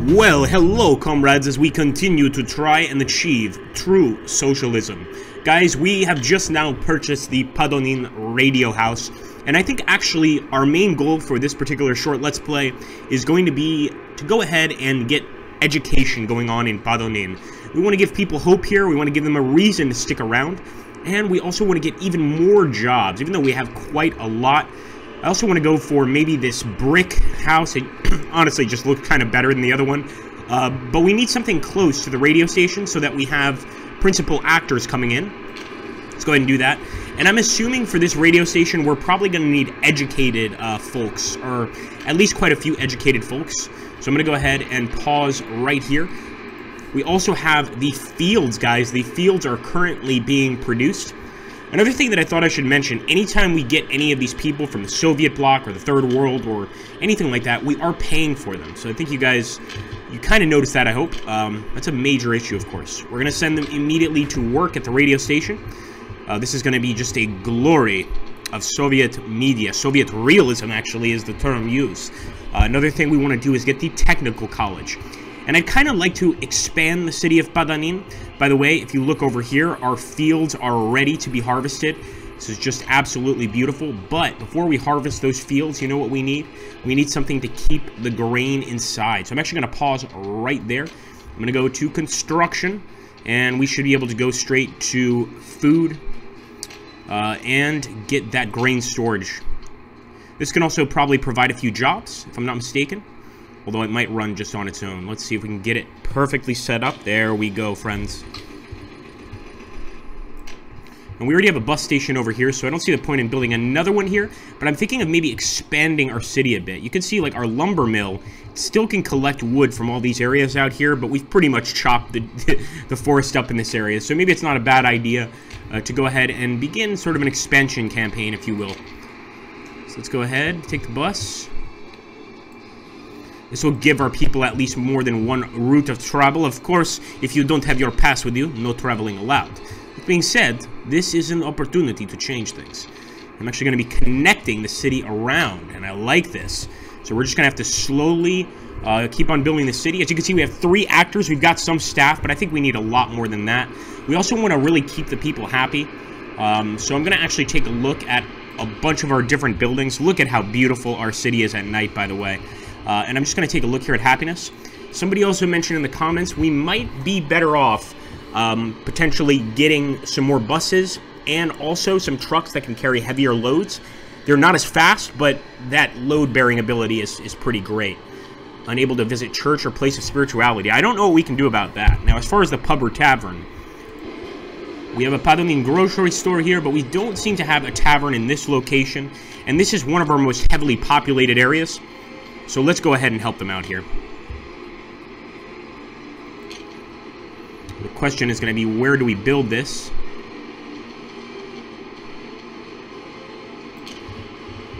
Well, hello comrades, as we continue to try and achieve true socialism. Guys, we have just now purchased the Padonin radio house, and I think actually our main goal for this particular short Let's Play is going to be to go ahead and get education going on in Padonin. We want to give people hope here, we want to give them a reason to stick around, and we also want to get even more jobs, even though we have quite a lot. I also want to go for maybe this brick house. It honestly just looked kind of better than the other one. But we need something close to the radio station so that we have principal actors coming in. Let's go ahead and do that. And I'm assuming for this radio station, we're probably going to need educated folks, or at least quite a few educated folks. So I'm going to go ahead and pause right here. We also have the fields, guys. The fields are currently being produced. Another thing that I thought I should mention, anytime we get any of these people from the Soviet bloc or the Third World or anything like that, we are paying for them. So I think you guys, you kind of noticed that, I hope. That's a major issue, of course. We're going to send them immediately to work at the radio station. This is going to be just a glory of Soviet media. Soviet realism, actually, is the term used. Another thing we want to do is get the technical college. And I'd kind of like to expand the city of Padonin. By the way, if you look over here, our fields are ready to be harvested. This is just absolutely beautiful. But before we harvest those fields, you know what we need? We need something to keep the grain inside. So I'm actually going to pause right there. I'm going to go to construction, and we should be able to go straight to food and get that grain storage. This can also probably provide a few jobs, if I'm not mistaken. Although it might run just on its own. Let's see if we can get it perfectly set up. There we go, friends. And we already have a bus station over here, so I don't see the point in building another one here. But I'm thinking of maybe expanding our city a bit. You can see, like, our lumber mill still can collect wood from all these areas out here, but we've pretty much chopped the forest up in this area. So maybe it's not a bad idea to go ahead and begin sort of an expansion campaign, if you will. So let's go ahead, take the bus. This will give our people at least more than one route of travel. Of course, if you don't have your pass with you, no traveling allowed. That being said, this is an opportunity to change things. I'm actually going to be connecting the city around, and I like this. So we're just going to have to slowly keep on building the city. As you can see, we have 3 actors. We've got some staff, but I think we need a lot more than that. We also want to really keep the people happy. So I'm going to actually take a look at a bunch of our different buildings. Look at how beautiful our city is at night, by the way. And I'm just going to take a look here at happiness. Somebody also mentioned in the comments we might be better off potentially getting some more buses and also some trucks that can carry heavier loads. They're not as fast, but that load-bearing ability is pretty great. Unable to visit church or place of spirituality. I don't know what we can do about that. Now, as far as the pub or tavern, we have a Padonin grocery store here, but we don't seem to have a tavern in this location. And this is one of our most heavily populated areas. So let's go ahead and help them out here. The question is going to be, where do we build this?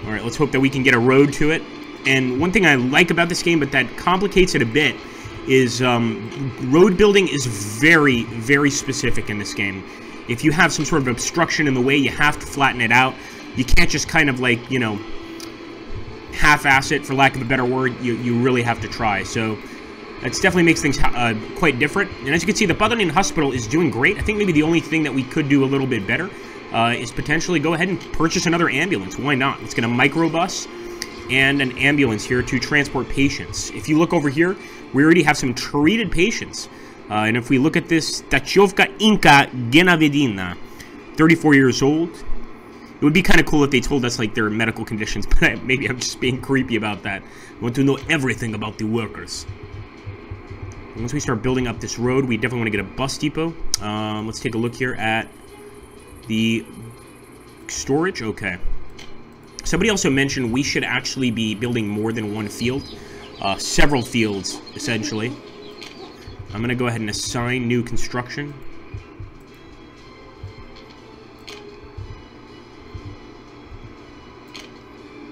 Alright, let's hope that we can get a road to it. And one thing I like about this game, but that complicates it a bit, is road building is very, very specific in this game. If you have some sort of obstruction in the way, you have to flatten it out. You can't just kind of like, you know, half-ass it, for lack of a better word. You really have to try. So that definitely makes things quite different. And as you can see, the Padonin Hospital is doing great. I think maybe the only thing that we could do a little bit better is potentially go ahead and purchase another ambulance. Why not? Let's get a microbus and an ambulance here to transport patients. If you look over here, we already have some treated patients. And if we look at this, Tachovka Inka Genavedina, 34 years old. It would be kind of cool if they told us, like, their medical conditions, but maybe I'm just being creepy about that. I want to know everything about the workers. And once we start building up this road, we definitely want to get a bus depot. Let's take a look here at the storage. Okay. Somebody also mentioned we should actually be building more than one field. Several fields, essentially. I'm going to go ahead and assign new construction.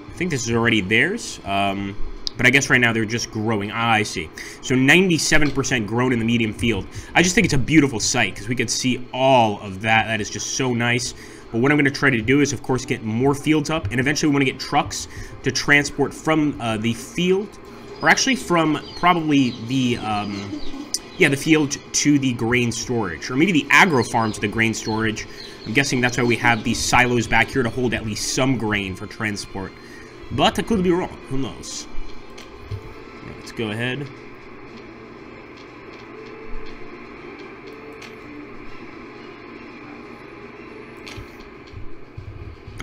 I think this is already theirs, but I guess right now they're just growing. Ah, I see. So 97% grown in the medium field. I just think it's a beautiful site because we could see all of that. That is just so nice. But what I'm going to try to do is, of course, get more fields up, and eventually we want to get trucks to transport from the field Or actually from probably the, yeah, the field to the grain storage. Or maybe the agro farm to the grain storage. I'm guessing that's why we have these silos back here to hold at least some grain for transport. But I could be wrong. Who knows? Right, let's go ahead.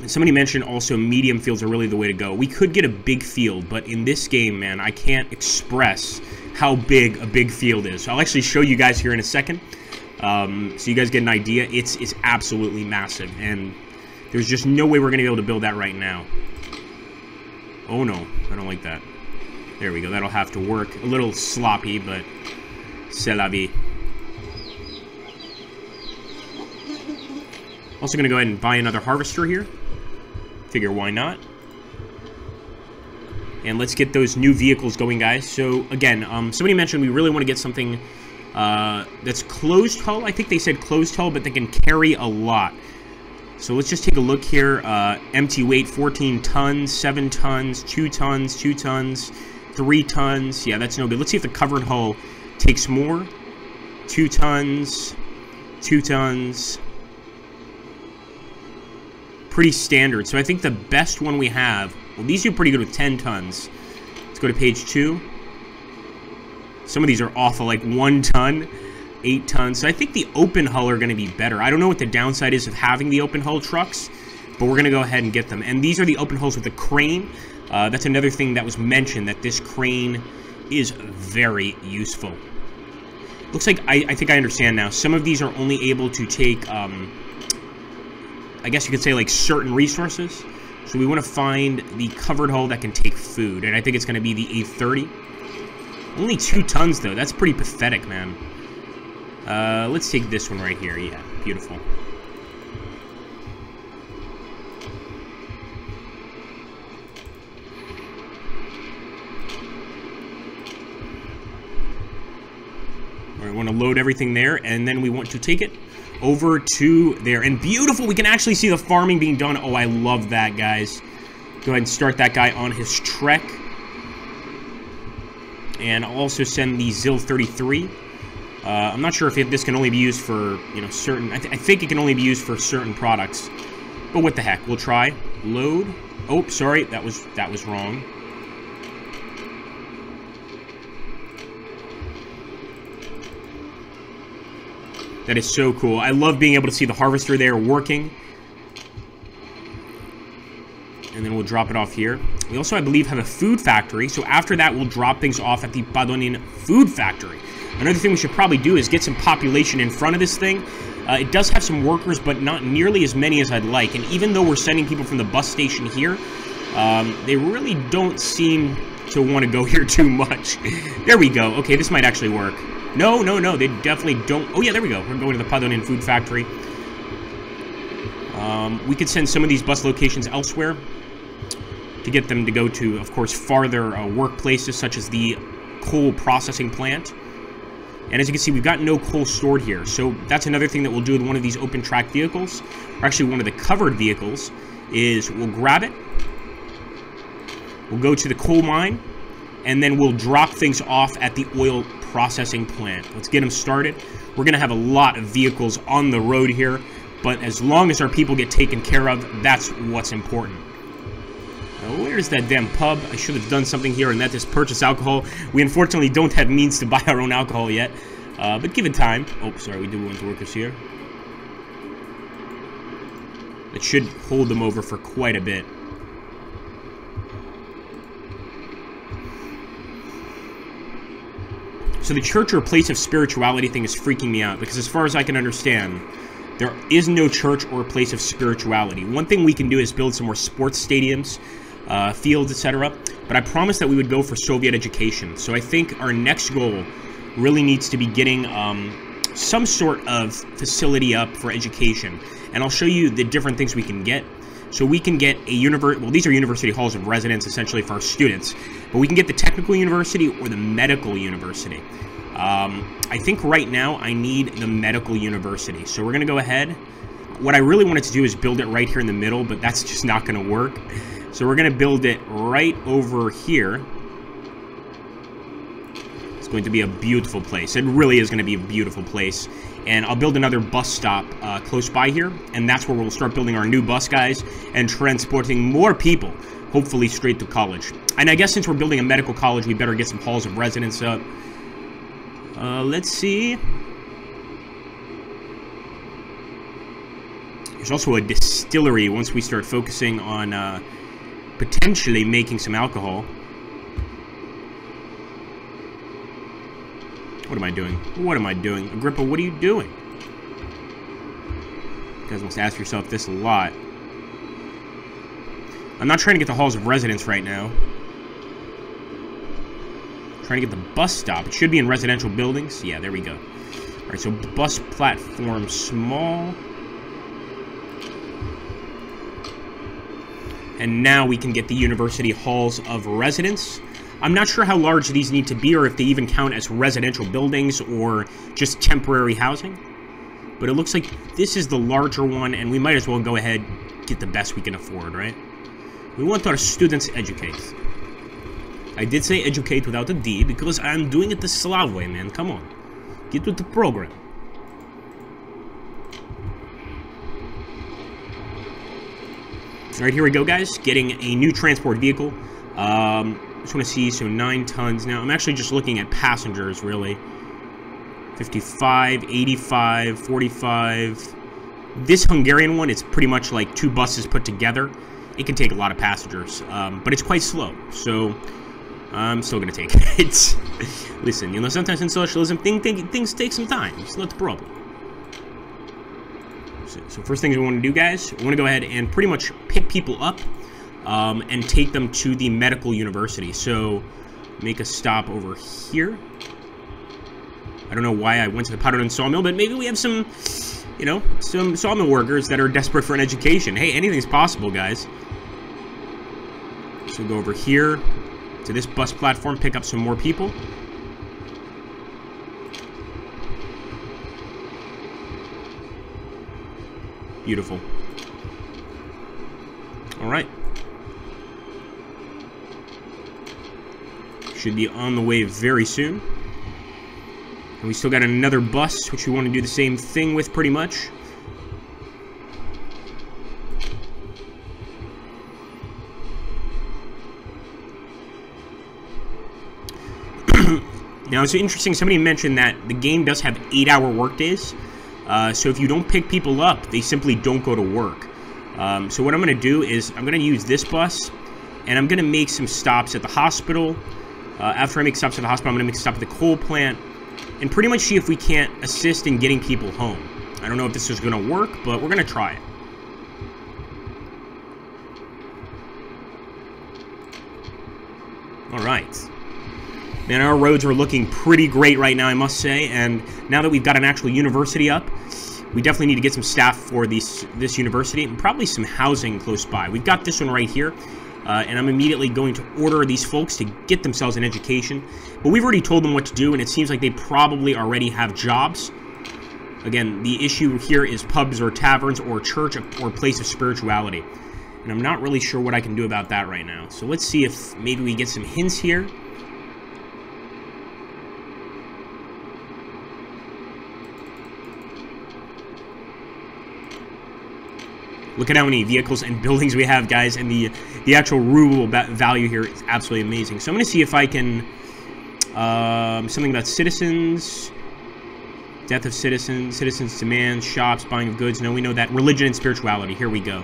Somebody mentioned also medium fields are really the way to go. We could get a big field, but in this game, man, I can't express how big a big field is. So I'll actually show you guys here in a second, so you guys get an idea. It's absolutely massive, and there's just no way we're going to be able to build that right now. Oh no, I don't like that. There we go, that'll have to work. A little sloppy, but c'est la vie. Also going to go ahead and buy another harvester here. Figure why not. And let's get those new vehicles going, guys. So again, somebody mentioned we really want to get something that's closed hull. I think they said closed hull, but they can carry a lot. So let's just take a look here. Empty weight 14 tons, 7 tons, 2 tons, 2 tons, 3 tons. Yeah, that's no good. Let's see if the covered hull takes more. 2 tons, 2 tons. Pretty standard. So I think the best one we have, well, these do pretty good with 10 tons. Let's go to page 2. Some of these are awful, like 1 ton, 8 tons. So I think the open hull are going to be better. I don't know what the downside is of having the open hull trucks, but we're going to go ahead and get them. And these are the open hulls with the crane. That's another thing that was mentioned, that this crane is very useful. Looks like, I think I understand now. Some of these are only able to take, I guess you could say, like, certain resources. So we want to find the covered hull that can take food, and I think it's going to be the A30. Only 2 tons, though. That's pretty pathetic, man. Let's take this one right here. Yeah, beautiful. All right, we want to load everything there, and then we want to take it over to there. And beautiful, we can actually see the farming being done. Oh, I love that, guys. Go ahead and start that guy on his trek. And I'll also send the ZIL 33. I'm not sure if this can only be used for, you know, certain... I think it can only be used for certain products. But what the heck, we'll try. Load. Oh, sorry, that was wrong. That is so cool. I love being able to see the harvester there working. And then we'll drop it off here. We also, I believe, have a food factory. So after that, we'll drop things off at the Padonin food factory. Another thing we should probably do is get some population in front of this thing. It does have some workers, but not nearly as many as I'd like. And even though we're sending people from the bus station here, they really don't seem to want to go here too much. There we go. Okay, this might actually work. No, no, no, they definitely don't. Oh, yeah, there we go. We're going to the Padonin food factory. We could send some of these bus locations elsewhere to get them to go to, of course, farther workplaces, such as the coal processing plant. And as you can see, we've got no coal stored here. So that's another thing that we'll do with one of these open track vehicles, or actually one of the covered vehicles, is we'll grab it. We'll go to the coal mine, and then we'll drop things off at the oil processing plant. Let's get them started. We're going to have a lot of vehicles on the road here, but as long as our people get taken care of, that's what's important. Now, where's that damn pub? I should have done something here and let this purchase alcohol. We unfortunately don't have means to buy our own alcohol yet, but give it time. Oh, sorry, we do want the workers here. It should hold them over for quite a bit. So the church or place of spirituality thing is freaking me out, because as far as I can understand, there is no church or place of spirituality. One thing we can do is build some more sports stadiums, fields, etc. But I promised that we would go for Soviet education. So I think our next goal really needs to be getting some sort of facility up for education. And I'll show you the different things we can get. So we can get a well, these are university halls of residence, essentially, for our students. But we can get the technical university or the medical university. I think right now I need the medical university. So we're going to go ahead. What I really wanted to do is build it right here in the middle, but that's just not going to work. So we're going to build it right over here. going to be a beautiful place. It really is going to be a beautiful place. And I'll build another bus stop close by here, and that's where we'll start building our new bus, guys, and transporting more people, hopefully straight to college. And I guess since we're building a medical college, we better get some halls of residence up. Let's see. There's also a distillery once we start focusing on potentially making some alcohol. What am I doing? What am I doing? Agrippa, what are you doing? You guys must ask yourself this a lot. I'm not trying to get the halls of residence right now. I'm trying to get the bus stop. It should be in residential buildings. Yeah, there we go. Alright, so bus platform small. And now we can get the university halls of residence. I'm not sure how large these need to be, or if they even count as residential buildings or just temporary housing. But it looks like this is the larger one, and we might as well go ahead and get the best we can afford, right? We want our students educated. I did say educate without a D, because I'm doing it the Slav way, man. Come on. Get with the program. Alright, here we go, guys. Getting a new transport vehicle. Just want to see, so 9 tons now. I'm actually just looking at passengers, really. 55, 85, 45. This Hungarian one, it's pretty much like 2 buses put together. It can take a lot of passengers, but it's quite slow, so I'm still going to take it. Listen, you know, sometimes in socialism, things take some time. It's not the problem. So first things we want to do, guys, we want to go ahead and pretty much pick people up and take them to the medical university. So make a stop over here. I don't know why I went to the Padonin sawmill, but maybe we have some, you know, some sawmill workers that are desperate for an education. Hey, anything's possible, guys. So go over here to this bus platform, pick up some more people. Beautiful. All right. Should be on the way very soon. And we still got another bus, which we want to do the same thing with pretty much. Now, it's interesting, somebody mentioned that the game does have 8-hour workdays. So if you don't pick people up, they simply don't go to work. So what I'm going to do is I'm going to use this bus, and I'm going to make some stops at the hospital. After I make stops at the hospital, I'm going to make a stop at the coal plant, and pretty much see if we can't assist in getting people home. I don't know if this is going to work, but we're going to try it. Alright. Man, our roads are looking pretty great right now, I must say, and now that we've got an actual university up, we definitely need to get some staff for this university, and probably some housing close by. We've got this one right here, and I'm immediately going to order these folks to get themselves an education. But we've already told them what to do, and it seems like they probably already have jobs. Again, the issue here is pubs or taverns or church or place of spirituality. And I'm not really sure what I can do about that right now. So let's see if maybe we get some hints here. Look at how many vehicles and buildings we have, guys, and the actual rural value here is absolutely amazing. So I'm going to see if I can, something about citizens, death of citizens, citizens' demands, shops, buying of goods. No, we know that. Religion and spirituality. Here we go.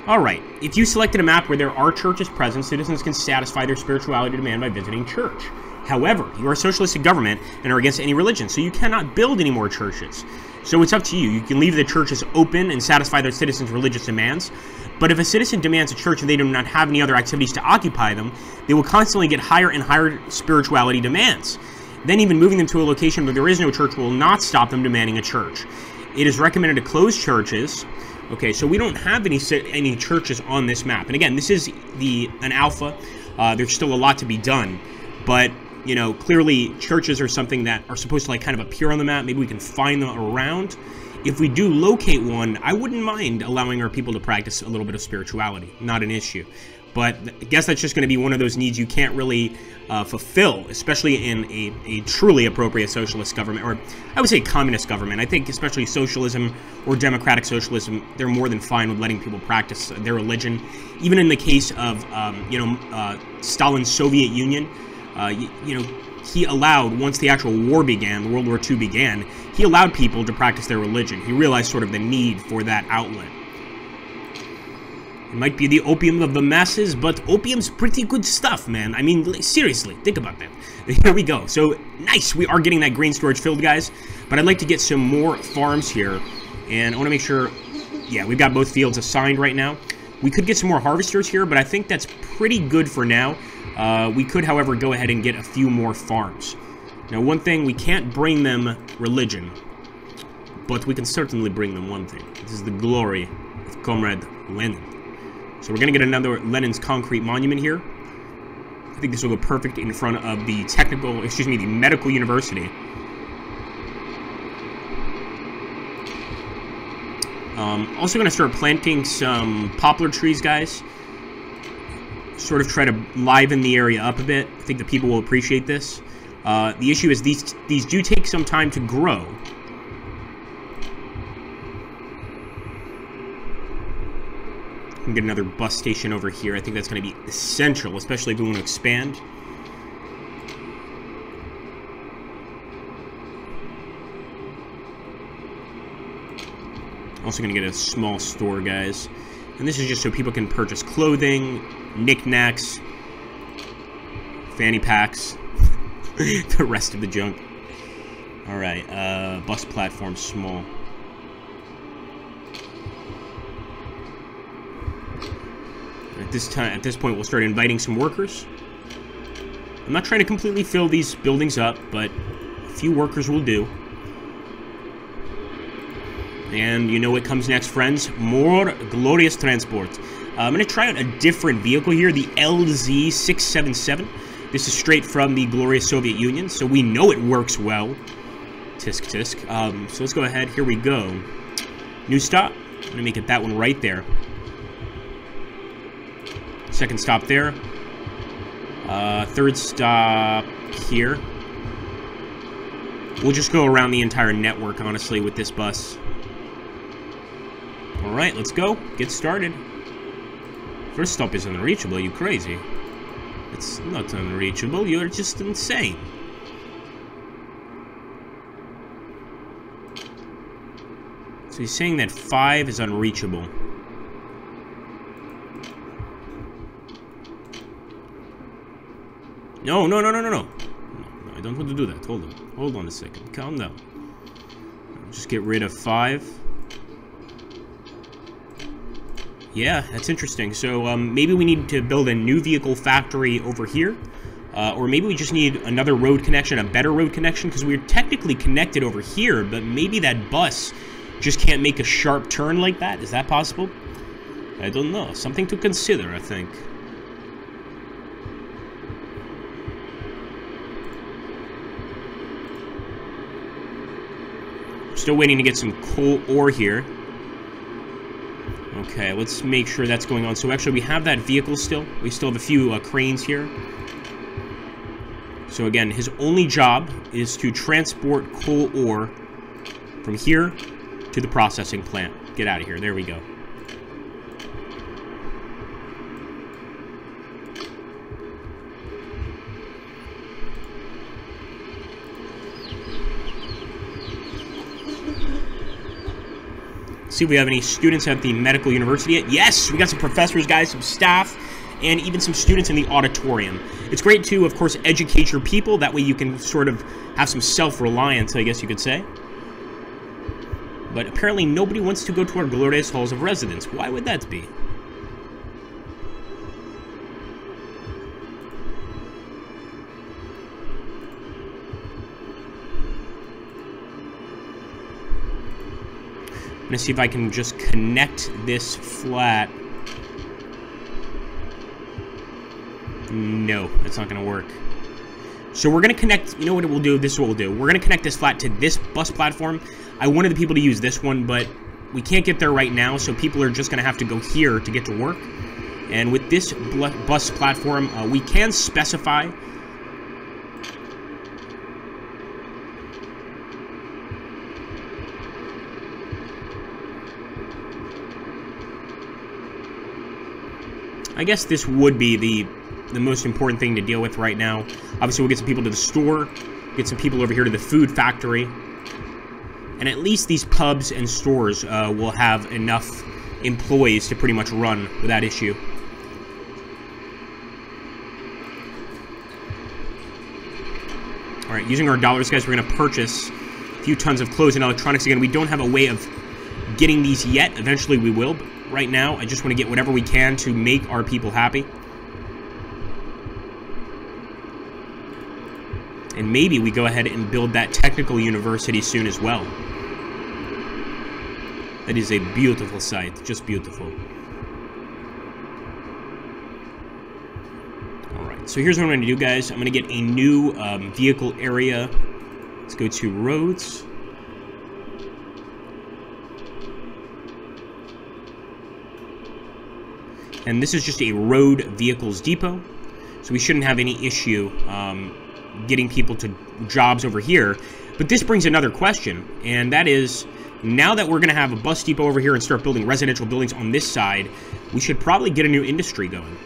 Alright, if you selected a map where there are churches present, citizens can satisfy their spirituality demand by visiting church. However, you are a socialistic government and are against any religion, so you cannot build any more churches. So it's up to you. You can leave the churches open and satisfy their citizens' religious demands, but if a citizen demands a church and they do not have any other activities to occupy them, they will constantly get higher and higher spirituality demands. Then even moving them to a location where there is no church will not stop them demanding a church. It is recommended to close churches. Okay, so we don't have any churches on this map. And again, this is an alpha. There's still a lot to be done. But, you know, clearly churches are something that are supposed to, like, kind of appear on the map. Maybe we can find them around. If we do locate one, I wouldn't mind allowing our people to practice a little bit of spirituality. Not an issue. But I guess that's just going to be one of those needs you can't really fulfill, especially in a truly appropriate socialist government, or I would say communist government. I think especially socialism or democratic socialism, they're more than fine with letting people practice their religion. Even in the case of, Stalin's Soviet Union, he allowed, once the actual war began, World War II began, he allowed people to practice their religion. He realized sort of the need for that outlet. It might be the opium of the masses, but opium's pretty good stuff, man. I mean, seriously, think about that. Here we go. So, nice, we are getting that grain storage filled, guys. But I'd like to get some more farms here. And I want to make sure, yeah, we've got both fields assigned right now. We could get some more harvesters here, but I think that's pretty good for now. We could, however, go ahead and get a few more farms. Now, one thing, we can't bring them religion. But we can certainly bring them one thing. This is the glory of Comrade Lenin. So we're going to get another Lenin's concrete monument here. I think this will go perfect in front of the the medical university. Also going to start planting some poplar trees, guys. Sort of try to liven the area up a bit. I think the people will appreciate this. The issue is these do take some time to grow. We can get another bus station over here. I think that's going to be essential, especially if we want to expand. Also going to get a small store, guys. And this is just so people can purchase clothing, knickknacks, fanny packs, the rest of the junk. Alright, bus platform small. At this point, we'll start inviting some workers. I'm not trying to completely fill these buildings up, but a few workers will do. And you know what comes next, friends? More glorious transport. I'm going to try out a different vehicle here, the LZ677. This is straight from the glorious Soviet Union, so we know it works well. Tisk, tisk. So let's go ahead. Here we go. New stop. I'm going to make it that one right there. Second stop there. Third stop here. We'll just go around the entire network, honestly, with this bus. Alright, let's go. Get started. First stop is unreachable. Are you crazy? It's not unreachable. You're just insane. So he's saying that 5 is unreachable. No, no, no, no, no, no. No, I don't want to do that. Hold on. Hold on a second. Calm down. Just get rid of 5. Yeah, that's interesting. So, maybe we need to build a new vehicle factory over here. Or maybe we just need another road connection, a better road connection, because we're technically connected over here, but maybe that bus just can't make a sharp turn like that. Is that possible? I don't know. Something to consider, I think. Still waiting to get some coal ore here. Okay, let's make sure that's going on. So actually, we have that vehicle still. We still have a few cranes here. So again, his only job is to transport coal ore from here to the processing plant. Get out of here. There we go. See if we have any students at the medical university yet. Yes, we got some professors, guys, some staff, and even some students in the auditorium. It's great to, of course, educate your people. That way you can sort of have some self-reliance, I guess you could say. But apparently nobody wants to go to our glorious halls of residence. Why would that be? I'm gonna see if I can just connect this flat. No, that's not gonna work. So we're gonna connect, you know what we'll do? This is what we'll do. We're gonna connect this flat to this bus platform. I wanted the people to use this one, but we can't get there right now, so people are just gonna have to go here to get to work. And with this bus platform, we can specify I guess this would be the most important thing to deal with right now. Obviously, we'll get some people to the store, get some people over here to the food factory, and at least these pubs and stores will have enough employees to pretty much run without issue. Alright, using our dollars, guys, we're going to purchase a few tons of clothes and electronics. Again, we don't have a way of getting these yet. Eventually we will, but right now I just want to get whatever we can to make our people happy. And maybe we go ahead and build that technical university soon as well. That is a beautiful site, just beautiful. Alright, so here's what I'm going to do, guys. I'm going to get a new vehicle area. Let's go to roads. And this is just a road vehicles depot, so we shouldn't have any issue getting people to jobs over here. But this brings another question, and that is, now that we're going to have a bus depot over here and start building residential buildings on this side, we should probably get a new industry going.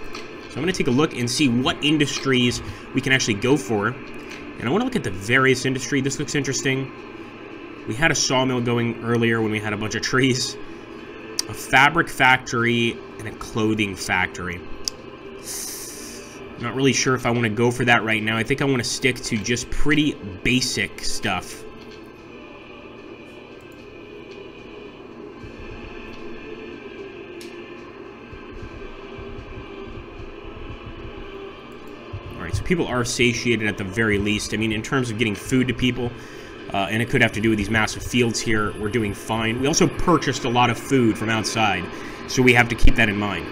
So I'm going to take a look and see what industries we can actually go for. And I want to look at the various industry. This looks interesting. We had a sawmill going earlier when we had a bunch of trees. A fabric factory and a clothing factory. Not really sure if I want to go for that right now. I think I want to stick to just pretty basic stuff. Alright, so people are satiated at the very least. I mean, in terms of getting food to people, and it could have to do with these massive fields here, we're doing fine. We also purchased a lot of food from outside, so we have to keep that in mind.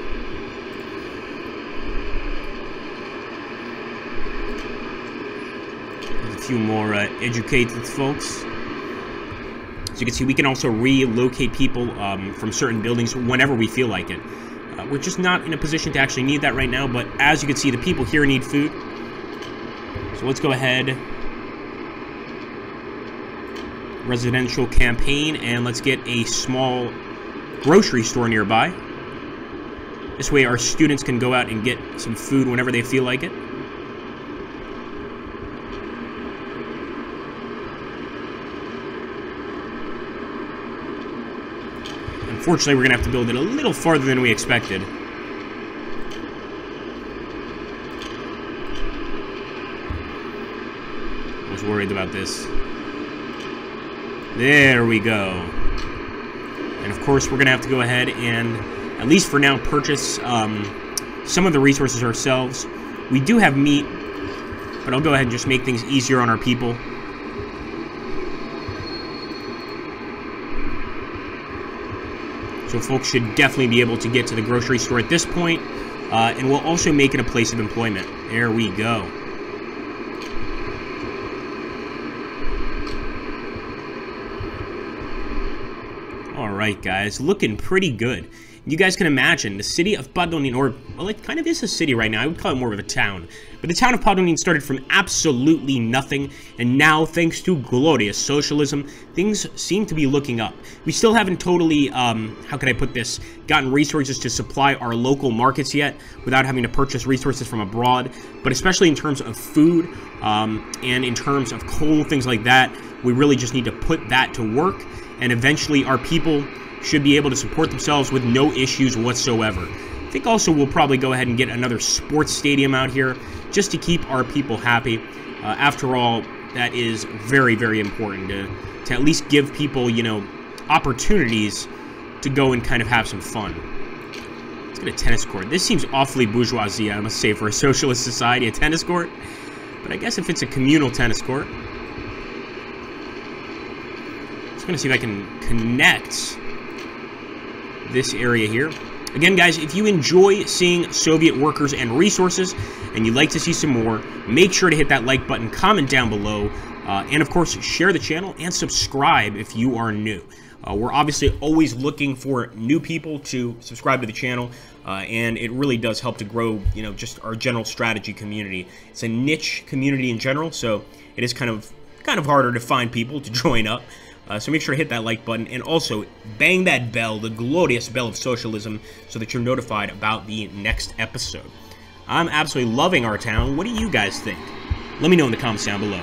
There's a few more educated folks. As you can see, we can also relocate people from certain buildings whenever we feel like it. We're just not in a position to actually need that right now, but as you can see, the people here need food. So let's go ahead. Residential campaign, and let's get a small grocery store nearby. This way our students can go out and get some food whenever they feel like it. Unfortunately, we're gonna have to build it a little farther than we expected. I was worried about this. There we go. And of course, we're going to have to go ahead and, at least for now, purchase some of the resources ourselves. We do have meat, but I'll go ahead and just make things easier on our people. So folks should definitely be able to get to the grocery store at this point, and we'll also make it a place of employment. There we go. Alright guys, looking pretty good. You guys can imagine, the city of Padonin, or, well, it kind of is a city right now, I would call it more of a town. But the town of Padonin started from absolutely nothing, and now, thanks to glorious socialism, things seem to be looking up. We still haven't totally, how can I put this, gotten resources to supply our local markets yet, without having to purchase resources from abroad, but especially in terms of food, and in terms of coal, things like that, we really just need to put that to work, and eventually our people should be able to support themselves with no issues whatsoever. I think also we'll probably go ahead and get another sports stadium out here just to keep our people happy. After all, that is very, very important to at least give people, you know, opportunities to go and kind of have some fun. Let's get a tennis court. This seems awfully bourgeoisie, I must say, for a socialist society, a tennis court. But I guess if it's a communal tennis court, I'm just going to see if I can connect this area here. Again, guys, if you enjoy seeing Soviet workers and resources and you'd like to see some more, make sure to hit that like button, comment down below, and of course, share the channel and subscribe if you are new. We're obviously always looking for new people to subscribe to the channel, and it really does help to grow, just our general strategy community. It's a niche community in general, so it is kind of harder to find people to join up. So make sure to hit that like button, and also bang that bell, the glorious bell of socialism, so that you're notified about the next episode. I'm absolutely loving our town. What do you guys think? Let me know in the comments down below.